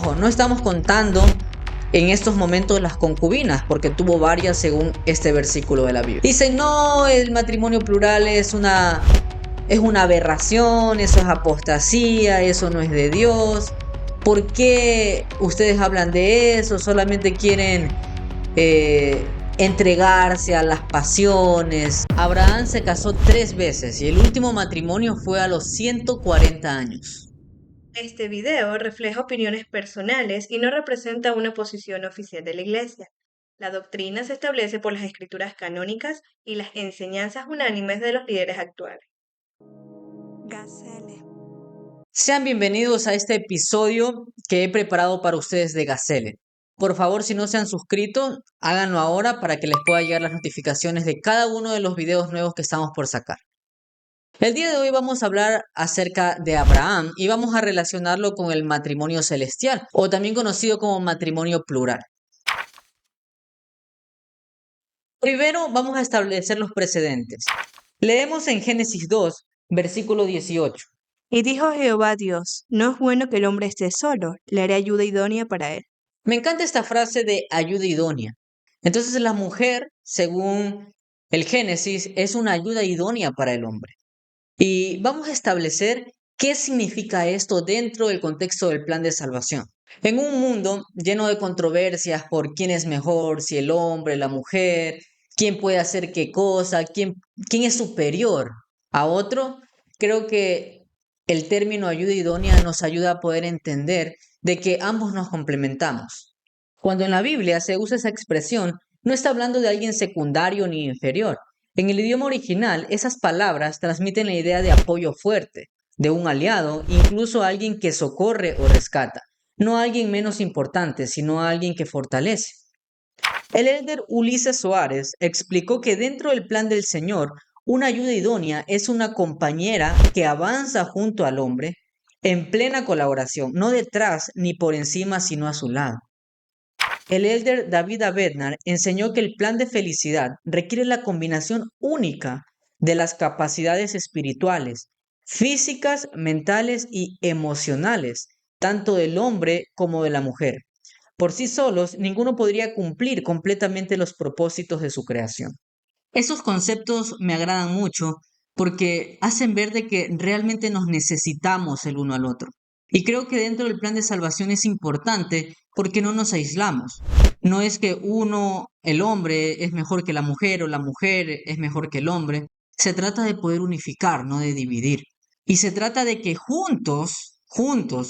Ojo, no estamos contando en estos momentos las concubinas, porque tuvo varias según este versículo de la Biblia. Dicen, no, el matrimonio plural es una aberración, eso es apostasía, eso no es de Dios. ¿Por qué ustedes hablan de eso? Solamente quieren entregarse a las pasiones. Abraham se casó 3 veces y el último matrimonio fue a los 140 años. Este video refleja opiniones personales y no representa una posición oficial de la Iglesia. La doctrina se establece por las escrituras canónicas y las enseñanzas unánimes de los líderes actuales. Gazelle. Sean bienvenidos a este episodio que he preparado para ustedes de Gazelle. Por favor, si no se han suscrito, háganlo ahora para que les pueda llegar las notificaciones de cada uno de los videos nuevos que estamos por sacar. El día de hoy vamos a hablar acerca de Abraham y vamos a relacionarlo con el matrimonio celestial, o también conocido como matrimonio plural. Primero vamos a establecer los precedentes. Leemos en Génesis 2, versículo 18. Y dijo Jehová Dios, no es bueno que el hombre esté solo, le haré ayuda idónea para él. Me encanta esta frase de ayuda idónea. Entonces la mujer, según el Génesis, es una ayuda idónea para el hombre. Y vamos a establecer qué significa esto dentro del contexto del plan de salvación. En un mundo lleno de controversias por quién es mejor, si el hombre, la mujer, quién puede hacer qué cosa, quién es superior a otro, creo que el término ayuda idónea nos ayuda a poder entender de que ambos nos complementamos. Cuando en la Biblia se usa esa expresión, no está hablando de alguien secundario ni inferior. En el idioma original, esas palabras transmiten la idea de apoyo fuerte, de un aliado, incluso alguien que socorre o rescata. No a alguien menos importante, sino a alguien que fortalece. El elder Ulises Soares explicó que dentro del plan del Señor, una ayuda idónea es una compañera que avanza junto al hombre en plena colaboración, no detrás ni por encima, sino a su lado. El elder David Abednar enseñó que el plan de felicidad requiere la combinación única de las capacidades espirituales, físicas, mentales y emocionales, tanto del hombre como de la mujer. Por sí solos, ninguno podría cumplir completamente los propósitos de su creación. Esos conceptos me agradan mucho porque hacen ver de que realmente nos necesitamos el uno al otro. Y creo que dentro del plan de salvación es importante porque no nos aislamos. No es que uno, el hombre, es mejor que la mujer o la mujer es mejor que el hombre. Se trata de poder unificar, no de dividir. Y se trata de que juntos,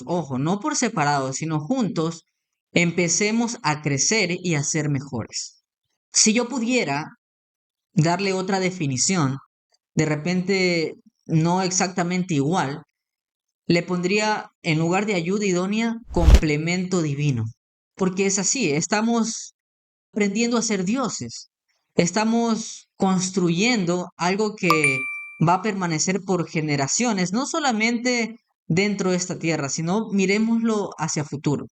ojo, no por separado, sino juntos, empecemos a crecer y a ser mejores. Si yo pudiera darle otra definición, de repente no exactamente igual, le pondría en lugar de ayuda idónea, complemento divino. Porque es así, estamos aprendiendo a ser dioses, estamos construyendo algo que va a permanecer por generaciones, no solamente dentro de esta tierra, sino miremoslo hacia futuro.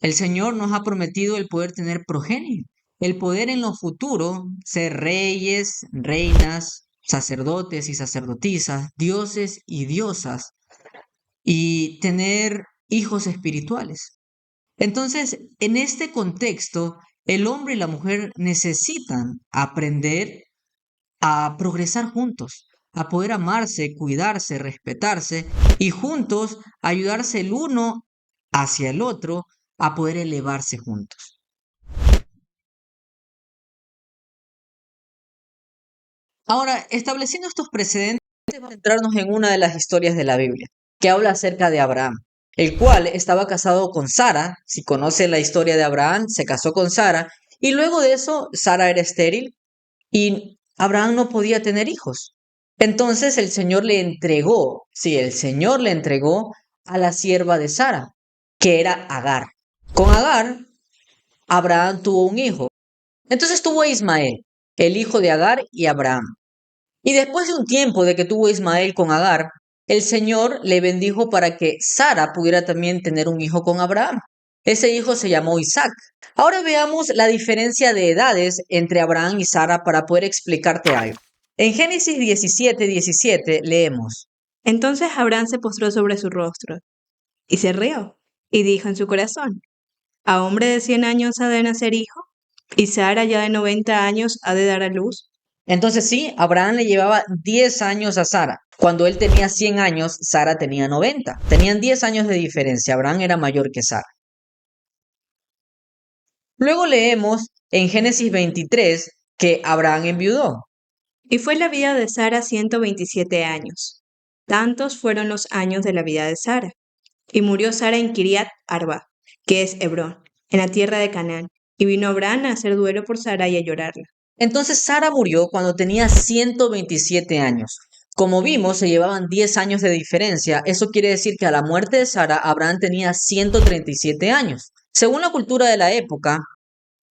El Señor nos ha prometido el poder tener progenie, el poder en lo futuro ser reyes, reinas, sacerdotes y sacerdotisas, dioses y diosas, y tener hijos espirituales. Entonces, en este contexto, el hombre y la mujer necesitan aprender a progresar juntos, a poder amarse, cuidarse, respetarse y juntos ayudarse el uno hacia el otro a poder elevarse juntos. Ahora, estableciendo estos precedentes, vamos a centrarnos en una de las historias de la Biblia, que habla acerca de Abraham, el cual estaba casado con Sara. Si conoce la historia de Abraham, se casó con Sara, y luego de eso, Sara era estéril y Abraham no podía tener hijos. Entonces el Señor le entregó, sí, el Señor le entregó a la sierva de Sara, que era Agar. Con Agar, Abraham tuvo un hijo. Entonces tuvo a Ismael, el hijo de Agar y Abraham. Y después de un tiempo de que tuvo Ismael con Agar, el Señor le bendijo para que Sara pudiera también tener un hijo con Abraham. Ese hijo se llamó Isaac. Ahora veamos la diferencia de edades entre Abraham y Sara para poder explicarte algo. En Génesis 17:17 leemos: Entonces Abraham se postró sobre su rostro y se rió. y dijo en su corazón, ¿a hombre de 100 años ha de nacer hijo? ¿Y Sara ya de 90 años ha de dar a luz? Entonces sí, Abraham le llevaba 10 años a Sara. Cuando él tenía 100 años, Sara tenía 90. Tenían 10 años de diferencia. Abraham era mayor que Sara. Luego leemos en Génesis 23 que Abraham enviudó. Y fue la vida de Sara 127 años. Tantos fueron los años de la vida de Sara. Y murió Sara en Kiriat Arba, que es Hebrón, en la tierra de Canaán. Y vino Abraham a hacer duelo por Sara y a llorarla. Entonces Sara murió cuando tenía 127 años. Como vimos, se llevaban 10 años de diferencia. Eso quiere decir que a la muerte de Sara, Abraham tenía 137 años. Según la cultura de la época,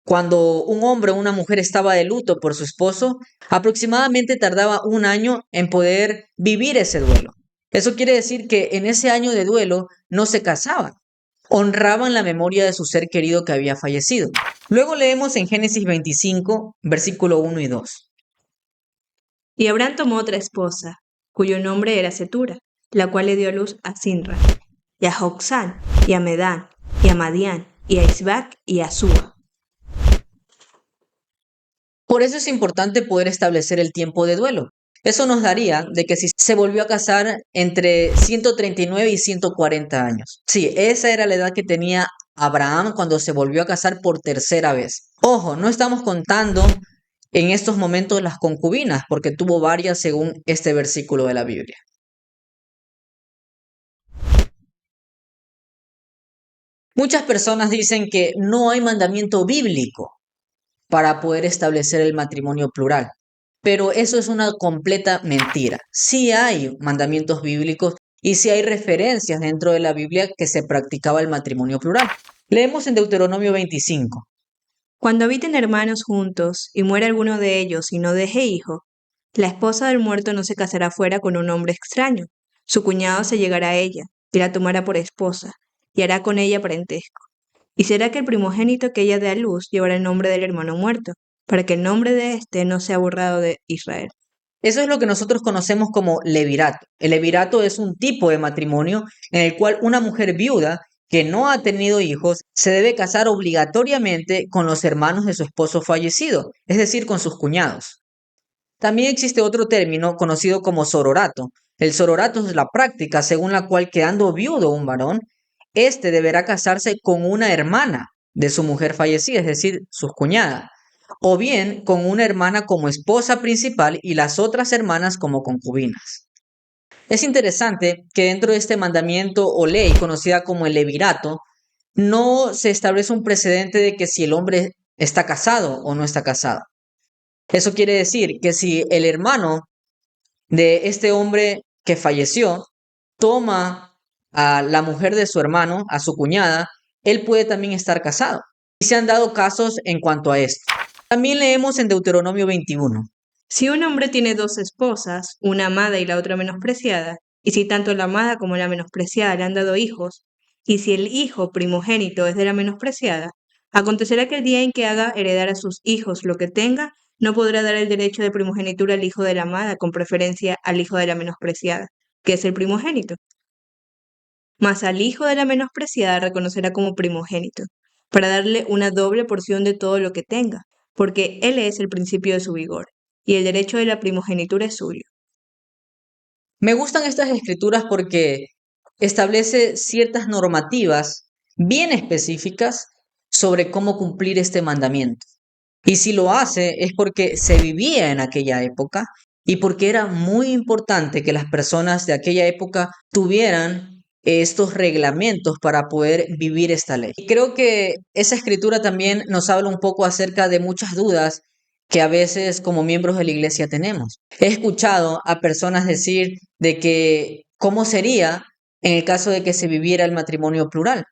cuando un hombre o una mujer estaba de luto por su esposo, aproximadamente tardaba un año en poder vivir ese duelo. Eso quiere decir que en ese año de duelo no se casaban, honraban la memoria de su ser querido que había fallecido. Luego leemos en Génesis 25, versículo 1 y 2. Y Abraham tomó otra esposa, cuyo nombre era Setura, la cual le dio a luz a Sinra, y a Joxán, y a Medán, y a Madián, y a Isbac, y a Súa. Por eso es importante poder establecer el tiempo de duelo. Eso nos daría de que si se volvió a casar entre 139 y 140 años. Sí, esa era la edad que tenía Abraham cuando se volvió a casar por tercera vez. Ojo, no estamos contando en estos momentos las concubinas, porque tuvo varias según este versículo de la Biblia. Muchas personas dicen que no hay mandamiento bíblico para poder establecer el matrimonio plural. Pero eso es una completa mentira. Sí hay mandamientos bíblicos y sí hay referencias dentro de la Biblia que se practicaba el matrimonio plural. Leemos en Deuteronomio 25. Cuando habiten hermanos juntos, y muera alguno de ellos y no deje hijo, la esposa del muerto no se casará fuera con un hombre extraño. Su cuñado se llegará a ella, y la tomará por esposa, y hará con ella parentesco. Y será que el primogénito que ella dé a luz llevará el nombre del hermano muerto, para que el nombre de éste no sea borrado de Israel. Eso es lo que nosotros conocemos como levirato. El levirato es un tipo de matrimonio en el cual una mujer viuda que no ha tenido hijos se debe casar obligatoriamente con los hermanos de su esposo fallecido, es decir, con sus cuñados. También existe otro término conocido como sororato. El sororato es la práctica según la cual, quedando viudo un varón, éste deberá casarse con una hermana de su mujer fallecida, es decir, sus cuñadas, o bien con una hermana como esposa principal y las otras hermanas como concubinas. Es interesante que dentro de este mandamiento o ley conocida como el levirato, no se establece un precedente de que si el hombre está casado o no está casado. Eso quiere decir que si el hermano de este hombre que falleció toma a la mujer de su hermano, a su cuñada, él puede también estar casado. Y se han dado casos en cuanto a esto. También leemos en Deuteronomio 21. Si un hombre tiene dos esposas, una amada y la otra menospreciada, y si tanto la amada como la menospreciada le han dado hijos, y si el hijo primogénito es de la menospreciada, acontecerá que el día en que haga heredar a sus hijos lo que tenga, no podrá dar el derecho de primogenitura al hijo de la amada con preferencia al hijo de la menospreciada, que es el primogénito. Mas al hijo de la menospreciada reconocerá como primogénito, para darle una doble porción de todo lo que tenga, porque él es el principio de su vigor, y el derecho de la primogenitura es suyo. Me gustan estas escrituras porque establece ciertas normativas bien específicas sobre cómo cumplir este mandamiento. Y si lo hace es porque se vivía en aquella época y porque era muy importante que las personas de aquella época tuvieran estos reglamentos para poder vivir esta ley. Y creo que esa escritura también nos habla un poco acerca de muchas dudas que a veces como miembros de la iglesia tenemos. He escuchado a personas decir de que cómo sería en el caso de que se viviera el matrimonio plural,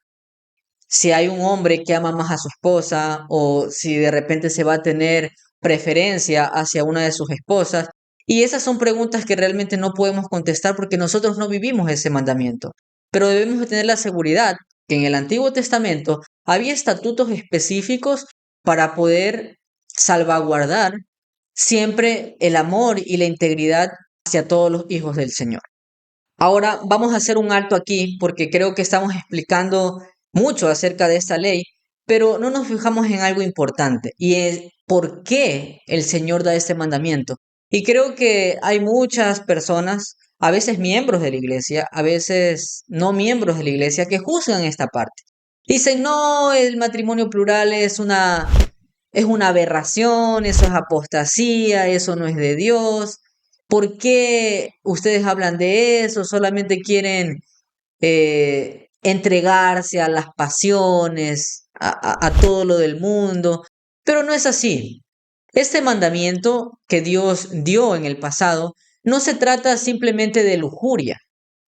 si hay un hombre que ama más a su esposa o si de repente se va a tener preferencia hacia una de sus esposas. Y esas son preguntas que realmente no podemos contestar porque nosotros no vivimos ese mandamiento. Pero debemos de tener la seguridad que en el Antiguo Testamento había estatutos específicos para poder salvaguardar siempre el amor y la integridad hacia todos los hijos del Señor. Ahora vamos a hacer un alto aquí porque creo que estamos explicando mucho acerca de esta ley, pero no nos fijamos en algo importante y es por qué el Señor da este mandamiento. Y creo que hay muchas personas, a veces miembros de la iglesia, a veces no miembros de la iglesia, que juzgan esta parte. Dicen, no, el matrimonio plural es una aberración, eso es apostasía, eso no es de Dios. ¿Por qué ustedes hablan de eso? Solamente quieren entregarse a las pasiones, a todo lo del mundo. Pero no es así. Este mandamiento que Dios dio en el pasado no se trata simplemente de lujuria.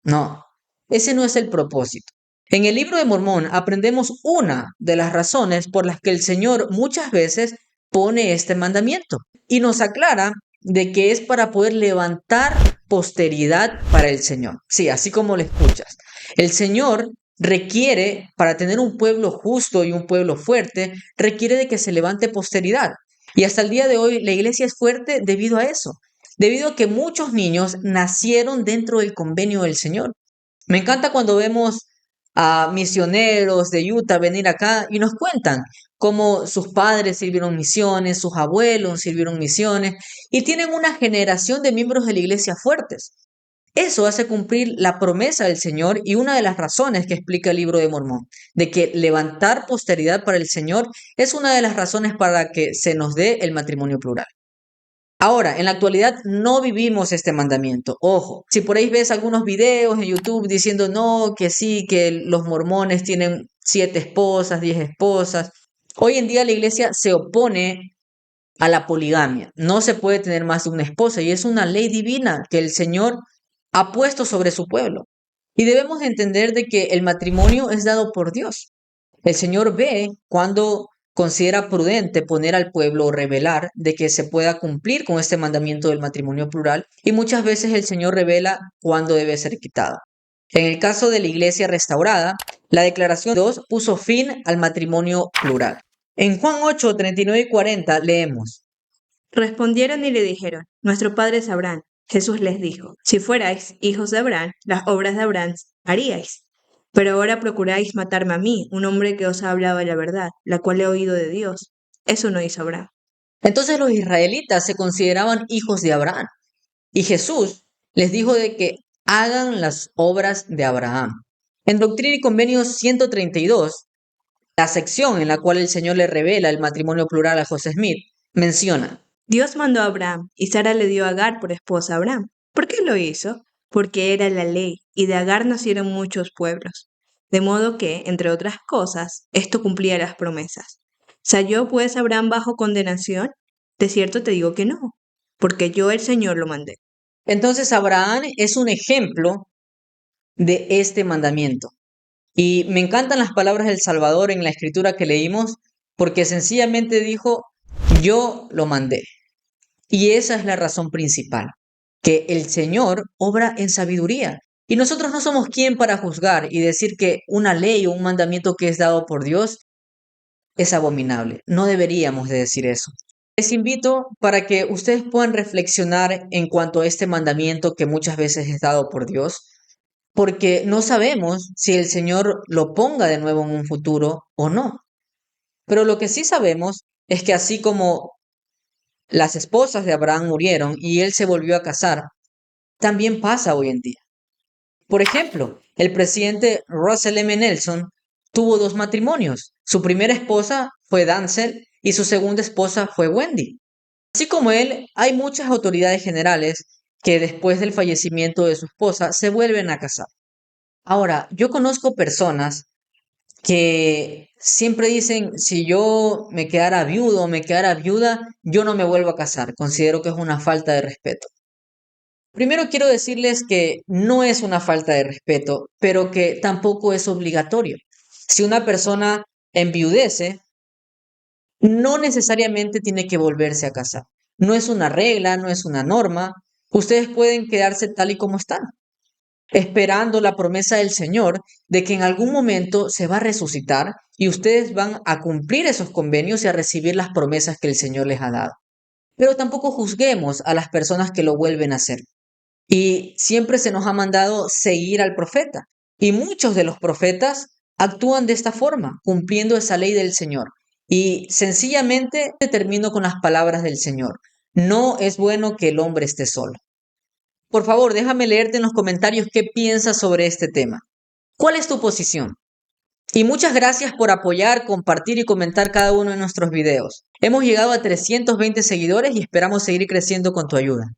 No, ese no es el propósito. En el libro de Mormón aprendemos una de las razones por las que el Señor muchas veces pone este mandamiento y nos aclara de que es para poder levantar posteridad para el Señor. Sí, así como lo escuchas. El Señor requiere, para tener un pueblo justo y un pueblo fuerte, requiere de que se levante posteridad. Y hasta el día de hoy la iglesia es fuerte debido a eso, debido a que muchos niños nacieron dentro del convenio del Señor. Me encanta cuando vemos a misioneros de Utah venir acá y nos cuentan cómo sus padres sirvieron misiones, sus abuelos sirvieron misiones y tienen una generación de miembros de la iglesia fuertes. Eso hace cumplir la promesa del Señor y una de las razones que explica el libro de Mormón, de que levantar posteridad para el Señor es una de las razones para que se nos dé el matrimonio plural. Ahora, en la actualidad no vivimos este mandamiento. Ojo, si por ahí ves algunos videos en YouTube diciendo no, que sí, que los mormones tienen 7 esposas, 10 esposas. Hoy en día la iglesia se opone a la poligamia. No se puede tener más de una esposa y es una ley divina que el Señor ha puesto sobre su pueblo. Y debemos entender de que el matrimonio es dado por Dios. El Señor ve cuando considera prudente poner al pueblo o revelar de que se pueda cumplir con este mandamiento del matrimonio plural y muchas veces el Señor revela cuándo debe ser quitado. En el caso de la iglesia restaurada, la declaración 2 puso fin al matrimonio plural. En Juan 8, 39 y 40 leemos. Respondieron y le dijeron, nuestro padre es Abraham. Jesús les dijo, si fuerais hijos de Abraham, las obras de Abraham haríais. Pero ahora procuráis matarme a mí, un hombre que os ha hablado la verdad, la cual he oído de Dios. Eso no hizo Abraham. Entonces los israelitas se consideraban hijos de Abraham y Jesús les dijo de que hagan las obras de Abraham. En Doctrina y Convenios 132, la sección en la cual el Señor le revela el matrimonio plural a José Smith, menciona. Dios mandó a Abraham y Sara le dio a Agar por esposa a Abraham. ¿Por qué lo hizo? Porque era la ley y de Agar nacieron muchos pueblos. De modo que, entre otras cosas, esto cumplía las promesas. ¿Salió pues Abraham bajo condenación? De cierto te digo que no, porque yo el Señor lo mandé. Entonces Abraham es un ejemplo de este mandamiento. Y me encantan las palabras del Salvador en la escritura que leímos, porque sencillamente dijo, yo lo mandé. Y esa es la razón principal, que el Señor obra en sabiduría. Y nosotros no somos quien para juzgar y decir que una ley o un mandamiento que es dado por Dios es abominable. No deberíamos de decir eso. Les invito para que ustedes puedan reflexionar en cuanto a este mandamiento que muchas veces es dado por Dios, porque no sabemos si el Señor lo ponga de nuevo en un futuro o no. Pero lo que sí sabemos es que así como las esposas de Abraham murieron y él se volvió a casar, también pasa hoy en día. Por ejemplo, el presidente Russell M. Nelson tuvo 2 matrimonios. Su primera esposa fue Dancel y su segunda esposa fue Wendy. Así como él, hay muchas autoridades generales que después del fallecimiento de su esposa se vuelven a casar. Ahora, yo conozco personas que siempre dicen, si yo me quedara viudo o me quedara viuda, yo no me vuelvo a casar. Considero que es una falta de respeto. Primero quiero decirles que no es una falta de respeto, pero que tampoco es obligatorio. Si una persona enviudece, no necesariamente tiene que volverse a casar. No es una regla, no es una norma. Ustedes pueden quedarse tal y como están, esperando la promesa del Señor de que en algún momento se va a resucitar y ustedes van a cumplir esos convenios y a recibir las promesas que el Señor les ha dado. Pero tampoco juzguemos a las personas que lo vuelven a hacer. Y siempre se nos ha mandado seguir al profeta. Y muchos de los profetas actúan de esta forma, cumpliendo esa ley del Señor. Y sencillamente termino con las palabras del Señor. No es bueno que el hombre esté solo. Por favor, déjame leerte en los comentarios qué piensas sobre este tema. ¿Cuál es tu posición? Y muchas gracias por apoyar, compartir y comentar cada uno de nuestros videos. Hemos llegado a 320 seguidores y esperamos seguir creciendo con tu ayuda.